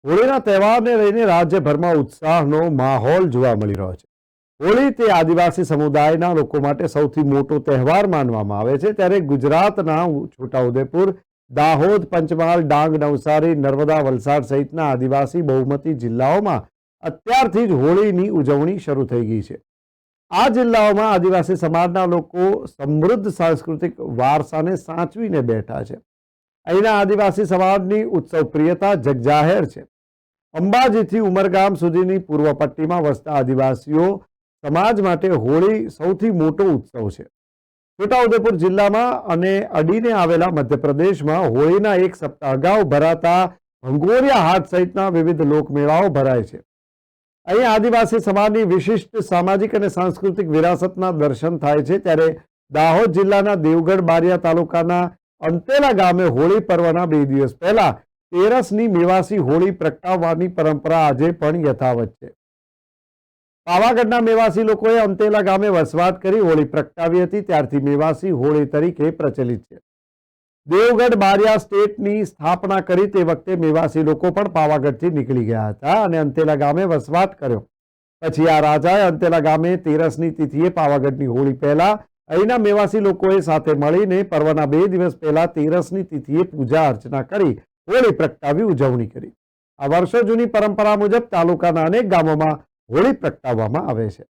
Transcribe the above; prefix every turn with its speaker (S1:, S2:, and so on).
S1: હોળીના તહેવારને લઈને રાજ્યભરમાં ઉત્સાહનો માહોલ જોવા મળી રહ્યો છે। હોળી તે આદિવાસી સમુદાયના લોકો માટે સૌથી મોટો તહેવાર માનવામાં આવે છે, ત્યારે ગુજરાતના છોટાઉદેપુર, દાહોદ, પંચમહાલ, ડાંગ, નવસારી, નર્મદા, વલસાડ સહિતના આદિવાસી બહુમતી જિલ્લાઓમાં અત્યારથી જ હોળીની ઉજવણી શરૂ થઈ ગઈ છે। આ જિલ્લાઓમાં આદિવાસી સમાજના લોકો સમૃદ્ધ સાંસ્કૃતિક વારસાને સાચવીને બેઠા છે। અહીંના આદિવાસી સમાજની ઉત્સવ પ્રિયતા જગજાહેર છે। અંબાજીથી ઉમરગામ સુધીની પૂર્વ પટ્ટીમાં વસતા આદિવાસીઓ સમાજ માટે હોળી સૌથી મોટો ઉત્સવ છે। છોટાઉદેપુર જિલ્લામાં અને અડીને આવેલા મધ્યપ્રદેશમાં હોળીના એક સપ્તાહ અગાઉ ભરાતા ભંગોરિયા હાટ સહિતના વિવિધ લોકમેળાઓ ભરાય છે। અહીં આદિવાસી સમાજની વિશિષ્ટ સામાજિક અને સાંસ્કૃતિક વિરાસતના દર્શન થાય છે। ત્યારે દાહોદ જિલ્લાના દેવગઢ બારિયા તાલુકાના અંતેલા ગામે હોળી પર્વના 2 દિવસ પહેલા તેરસની મેવાસી હોળી પ્રગટાવવાની પરંપરા આજે પણ યથાવત છે। પાવાગઢના મેવાસી લોકોએ અંતેલા ગામે વસવાટ કરી હોળી પ્રગટાવી હતી, ત્યારથી મેવાસી હોળી તરીકે પ્રચલિત છે। દેવગઢ બારિયા સ્ટેટની સ્થાપના કરી તે વખતે મેવાસી લોકો પણ પાવાગઢથી નીકળી ગયા હતા અને અંતેલા ગામે વસવાટ કર્યો। પછી આ રાજાએ અંતેલા ગામે તેરસની તિથિએ પાવાગઢની હોળી પહેલા અહીંના મેવાસી લોકોએ સાથે મળીને પર્વના 2 દિવસ પહેલા તેરસની તિથિએ પૂજા અર્ચના કરી હોળી પ્રગટાવી ઉજવણી કરી। આ વર્ષો જૂની પરંપરા મુજબ તાલુકાના અનેક ગામોમાં હોળી પ્રગટાવવામાં આવે છે।